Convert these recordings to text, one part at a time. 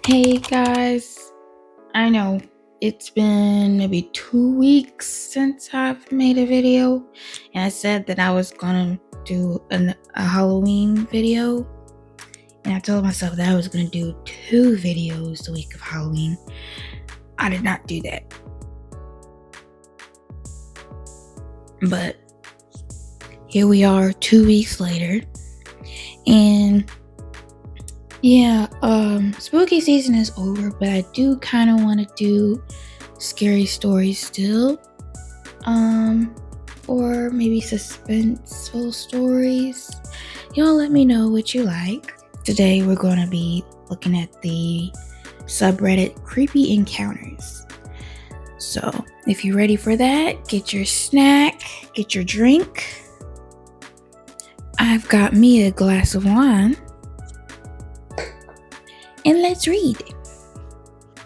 Hey guys, I know it's been maybe 2 weeks since I've made a video, and I said that I was gonna do a Halloween video, and I told myself that I was gonna do 2 videos the week of Halloween. I did not do that, but here we are 2 weeks later, and yeah, spooky season is over, but I do kind of want to do scary stories still. Or maybe suspenseful stories. Y'all let me know what you like. Today we're going to be looking at the subreddit Creepy Encounters. So, if you're ready for that, get your snack, get your drink. I've got me a glass of wine. And let's read.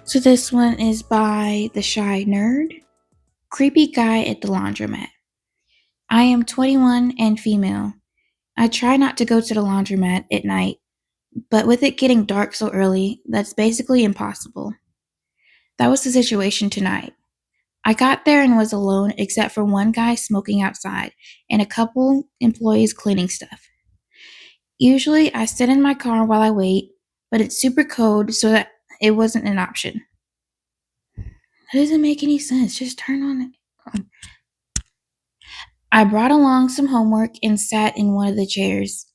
So this one is by The Shy Nerd. Creepy Guy at the Laundromat. I am 21 and female. I try not to go to the laundromat at night, but with it getting dark so early, that's basically impossible. That was the situation tonight. I got there and was alone except for one guy smoking outside and a couple employees cleaning stuff. Usually I sit in my car while I wait, but it's super cold so that it wasn't an option. That doesn't make any sense. Just turn on it. I brought along some homework and sat in one of the chairs.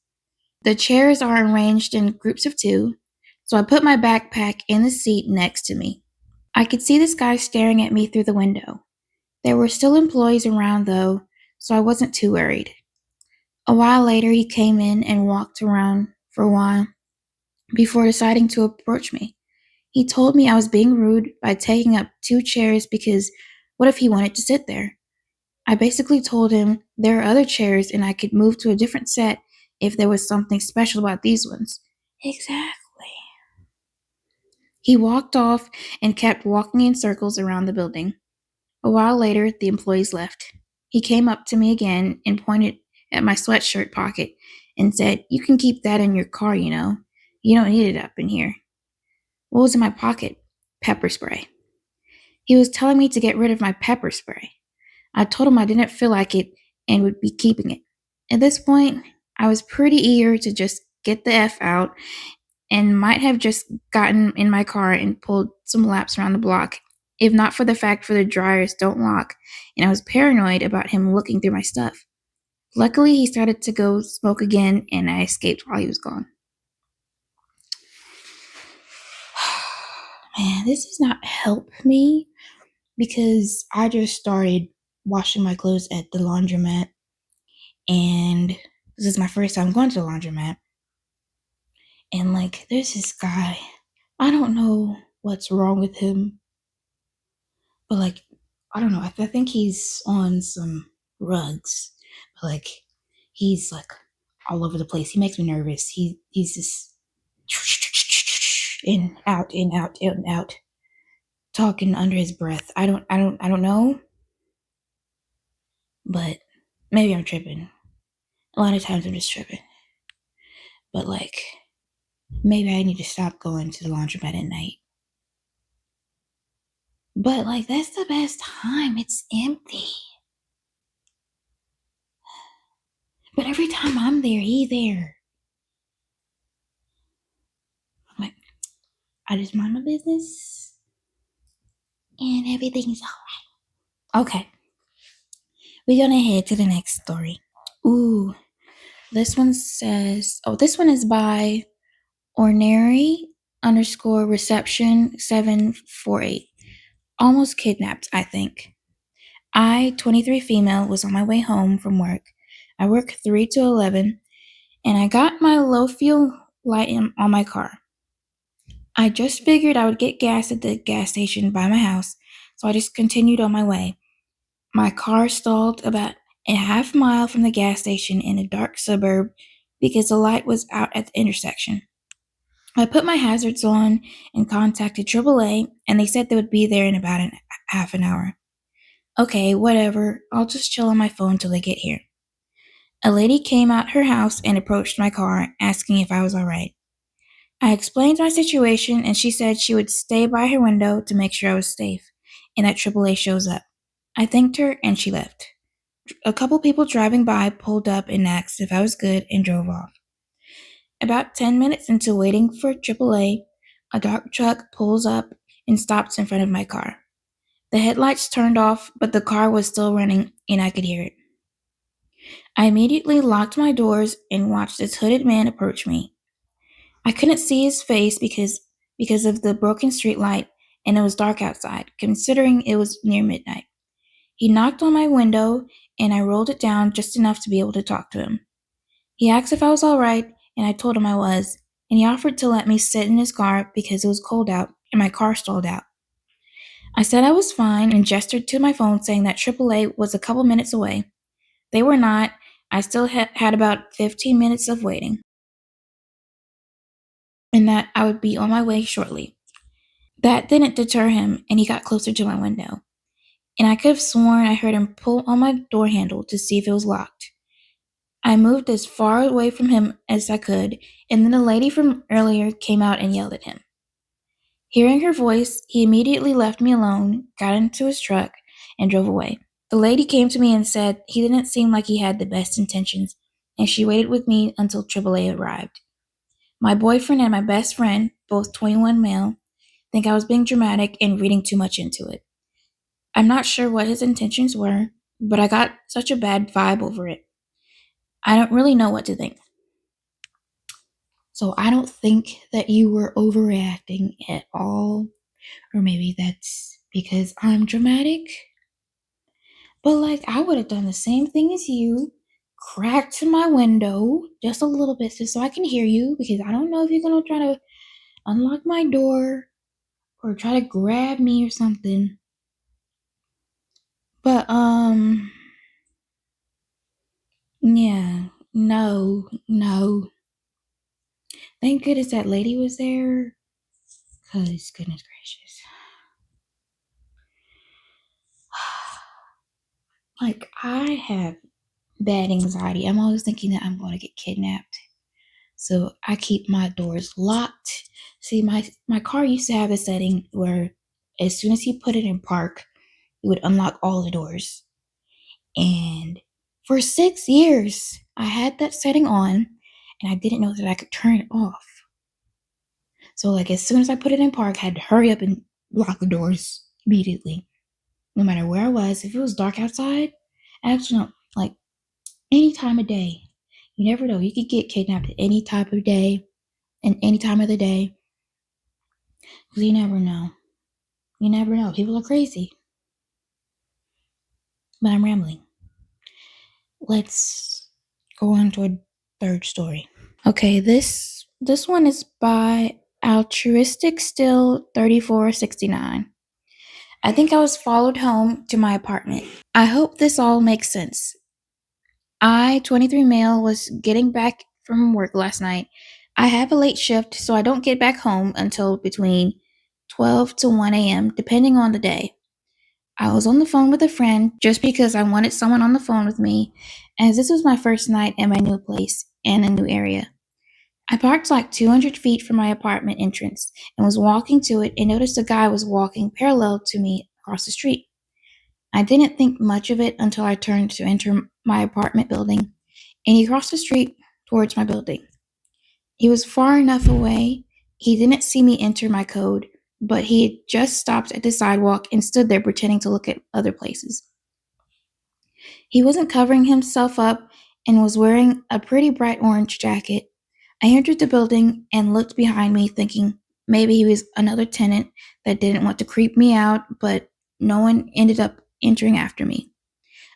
The chairs are arranged in groups of two, so I put my backpack in the seat next to me. I could see this guy staring at me through the window. There were still employees around though, so I wasn't too worried. A while later, he came in and walked around for a while before deciding to approach me. He told me I was being rude by taking up 2 chairs because what if he wanted to sit there? I basically told him there are other chairs and I could move to a different set if there was something special about these ones. Exactly. He walked off and kept walking in circles around the building. A while later, the employees left. He came up to me again and pointed at my sweatshirt pocket and said, "You can keep that in your car, you know. You don't need it up in here." What was in my pocket? Pepper spray. He was telling me to get rid of my pepper spray. I told him I didn't feel like it and would be keeping it. At this point, I was pretty eager to just get the F out and might have just gotten in my car and pulled some laps around the block, if not for the fact for the dryers don't lock, and I was paranoid about him looking through my stuff. Luckily, he started to go smoke again, and I escaped while he was gone. Man, this does not help me because I just started washing my clothes at the laundromat, and this is my first time going to the laundromat. And like, there's this guy. I don't know what's wrong with him, but like, I don't know. I think he's on some rugs, but like, he's like all over the place. He makes me nervous. He's just in out, in out, in out, talking under his breath. I don't know, but maybe I'm tripping. A lot of times I'm just tripping, but like, maybe I need to stop going to the laundromat at night. But like, that's the best time. It's empty. But every time I'm there, he's there. I'm like, I just mind my business and everything's alright. Okay. We're gonna head to the next story. Ooh. This one says, this one is by Ornary underscore reception 748. Almost kidnapped, I think. I, 23 female, was on my way home from work. I work 3 to 11, and I got my low fuel light on my car. I just figured I would get gas at the gas station by my house, so I just continued on my way. My car stalled about a half mile from the gas station in a dark suburb because the light was out at the intersection. I put my hazards on and contacted AAA, and they said they would be there in about half an hour. Okay, whatever. I'll just chill on my phone till they get here. A lady came out her house and approached my car, asking if I was alright. I explained my situation and she said she would stay by her window to make sure I was safe and that AAA shows up. I thanked her and she left. A couple people driving by pulled up and asked if I was good and drove off. About 10 minutes into waiting for AAA, a dark truck pulls up and stops in front of my car. The headlights turned off, but the car was still running and I could hear it. I immediately locked my doors and watched this hooded man approach me. I couldn't see his face because of the broken street light and it was dark outside, considering it was near midnight. He knocked on my window and I rolled it down just enough to be able to talk to him. He asked if I was all right and I told him I was, and he offered to let me sit in his car because it was cold out and my car stalled out. I said I was fine and gestured to my phone saying that AAA was a couple minutes away. They were not. I still had about 15 minutes of waiting and that I would be on my way shortly. That didn't deter him and he got closer to my window. And I could have sworn I heard him pull on my door handle to see if it was locked. I moved as far away from him as I could, and then the lady from earlier came out and yelled at him. Hearing her voice, he immediately left me alone, got into his truck, and drove away. The lady came to me and said he didn't seem like he had the best intentions, and she waited with me until AAA arrived. My boyfriend and my best friend, both 21 male, think I was being dramatic and reading too much into it. I'm not sure what his intentions were, but I got such a bad vibe over it. I don't really know what to think. So I don't think that you were overreacting at all. Or maybe that's because I'm dramatic. But like, I would have done the same thing as you. Cracked my window just a little bit just so I can hear you because I don't know if you're going to try to unlock my door or try to grab me or something. But, yeah, no. Thank goodness that lady was there. Because, goodness gracious. Like, I have bad anxiety. I'm always thinking that I'm going to get kidnapped. So I keep my doors locked. See, my car used to have a setting where as soon as you put it in park, it would unlock all the doors. And for 6 years, I had that setting on and I didn't know that I could turn it off. So like as soon as I put it in park, I had to hurry up and lock the doors immediately. No matter where I was, if it was dark outside, actually no, like any time of day. You never know. You could get kidnapped at any type of day and any time of the day. Because you never know. You never know. People are crazy. But I'm rambling. Let's go on to a third story. Okay, this one is by Altruistic Still 3469. I think I was followed home to my apartment. I hope this all makes sense. I, 23 male, was getting back from work last night. I have a late shift, so I don't get back home until between 12 to 1 a.m., depending on the day. I was on the phone with a friend just because I wanted someone on the phone with me, as this was my first night in my new place and a new area. I parked like 200 feet from my apartment entrance and was walking to it and noticed a guy was walking parallel to me across the street. I didn't think much of it until I turned to enter my apartment building, and he crossed the street towards my building. He was far enough away, he didn't see me enter my code, but he had just stopped at the sidewalk and stood there pretending to look at other places. He wasn't covering himself up and was wearing a pretty bright orange jacket. I entered the building and looked behind me, thinking maybe he was another tenant that didn't want to creep me out, but no one ended up entering after me.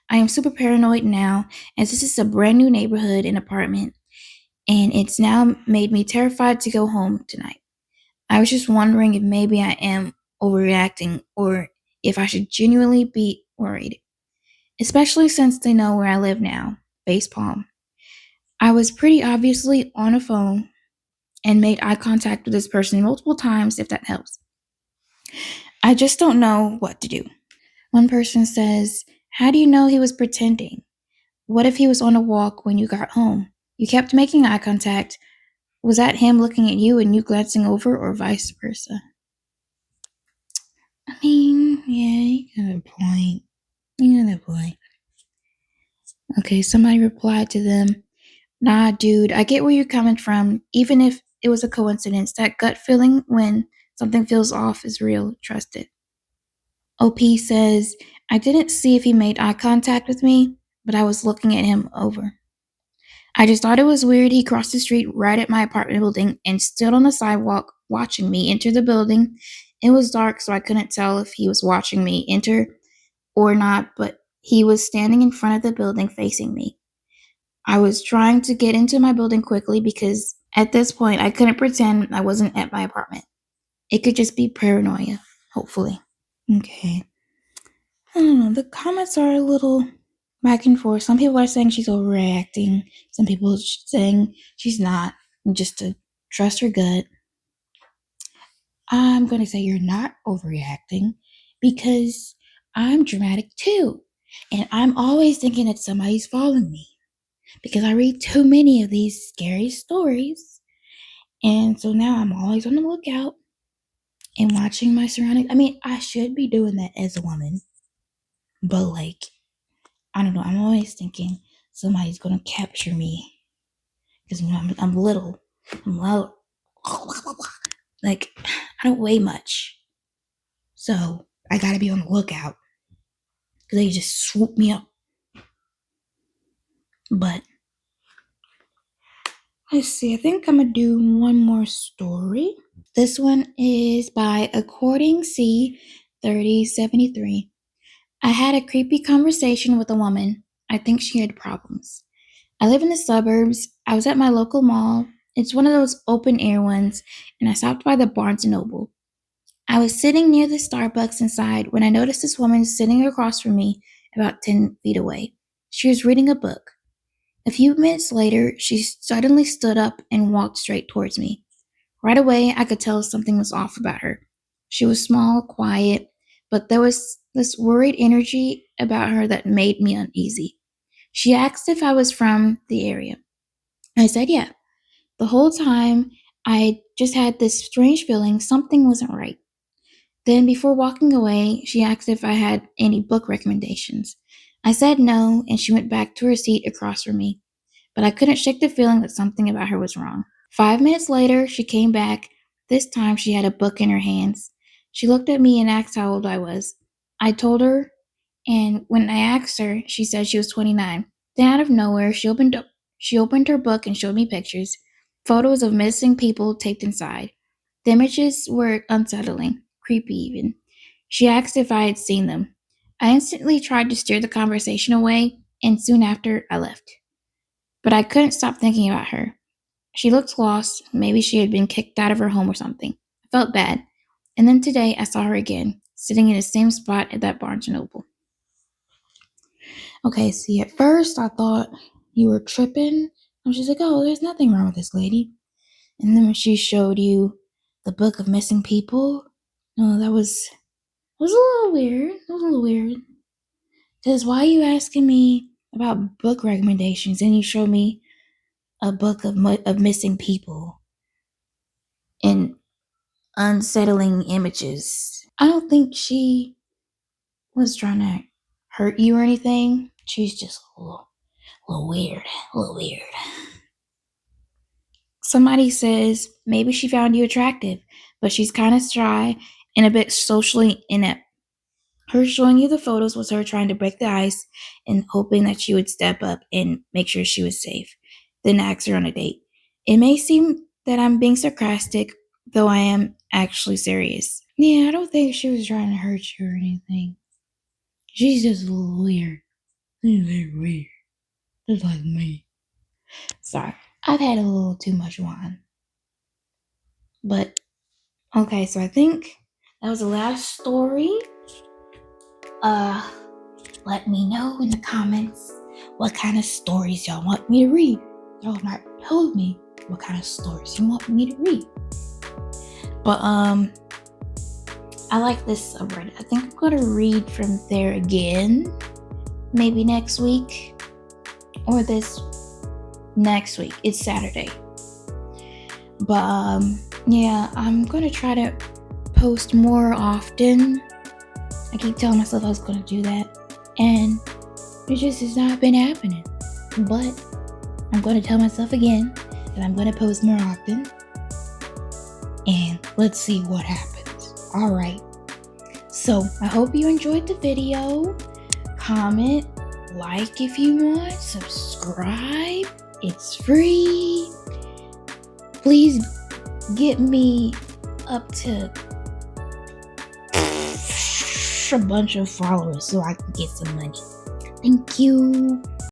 I am super paranoid now, as this is a brand new neighborhood and apartment, and it's now made me terrified to go home tonight. I was just wondering if maybe I am overreacting or if I should genuinely be worried, especially since they know where I live now, Base Palm. I was pretty obviously on a phone and made eye contact with this person multiple times, if that helps. I just don't know what to do. One person says, "How do you know he was pretending? What if he was on a walk when you got home? You kept making eye contact. Was that him looking at you and you glancing over, or vice versa? I mean, yeah, you got a point. You got a point. Okay, somebody replied to them, "Nah, dude, I get where you're coming from. Even if it was a coincidence, that gut feeling when something feels off is real. Trust it." OP says, "I didn't see if he made eye contact with me, but I was looking at him over. I just thought it was weird he crossed the street right at my apartment building and stood on the sidewalk watching me enter the building. It was dark, so I couldn't tell if he was watching me enter or not, but he was standing in front of the building facing me. I was trying to get into my building quickly because at this point I couldn't pretend I wasn't at my apartment. It could just be paranoia, hopefully." Okay. I don't know. The comments are a little back and forth. Some people are saying she's overreacting. Some people are saying she's not. And just to trust her gut. I'm going to say you're not overreacting because I'm dramatic too. And I'm always thinking that somebody's following me because I read too many of these scary stories. And so now I'm always on the lookout and watching my surroundings. I mean, I should be doing that as a woman, but like, I don't know. I'm always thinking somebody's gonna capture me because I'm little. I'm little. Like, I don't weigh much, so I gotta be on the lookout because they just swoop me up. But let's see. I think I'm gonna do one more story. This one is by According C 3073. I had a creepy conversation with a woman. I think she had problems. I live in the suburbs. I was at my local mall. It's one of those open air ones, and I stopped by the Barnes and Noble. I was sitting near the Starbucks inside when I noticed this woman sitting across from me about 10 feet away. She was reading a book. A few minutes later, she suddenly stood up and walked straight towards me. Right away, I could tell something was off about her. She was small, quiet, but there was this worried energy about her that made me uneasy. She asked if I was from the area. I said, yeah. The whole time, I just had this strange feeling something wasn't right. Then, before walking away, she asked if I had any book recommendations. I said no, and she went back to her seat across from me. But I couldn't shake the feeling that something about her was wrong. 5 minutes later, she came back. This time, she had a book in her hands. She looked at me and asked how old I was. I told her, and when I asked her, she said she was 29. Then, out of nowhere, she opened her book and showed me pictures, photos of missing people taped inside. The images were unsettling, creepy even. She asked if I had seen them. I instantly tried to steer the conversation away, and soon after, I left. But I couldn't stop thinking about her. She looked lost. Maybe she had been kicked out of her home or something. I felt bad. And then today, I saw her again, sitting in the same spot at that Barnes& Noble. Okay, see, at first I thought you were tripping. And she's like, oh, there's nothing wrong with this lady. And then when she showed you the book of missing people, no, that was a little weird. It was a little weird. Because why are you asking me about book recommendations and you show me a book of missing people and unsettling images? I don't think she was trying to hurt you or anything. She's just a little weird. A little weird. Somebody says maybe she found you attractive, but she's kind of shy and a bit socially inept. Her showing you the photos was her trying to break the ice and hoping that she would step up and make sure she was safe, then ask her on a date. It may seem that I'm being sarcastic, though I am actually serious. Yeah, I don't think she was trying to hurt you or anything. She's just a little weird. She's very weird. Just like me. Sorry, I've had a little too much wine. But, okay, so I think that was the last story. Let me know in the comments what kind of stories y'all want me to read. Y'all not told me what kind of stories you want me to read. But I like this subreddit. I think I'm gonna read from there again. Maybe next week. Or this next week. It's Saturday. But yeah, I'm gonna try to post more often. I keep telling myself I was gonna do that, and it just has not been happening. But I'm gonna tell myself again that I'm gonna post more often, and let's see what happens. All right. So I hope you enjoyed the video. Comment, like if you want, subscribe. It's free. Please get me up to a bunch of followers so I can get some money. Thank you.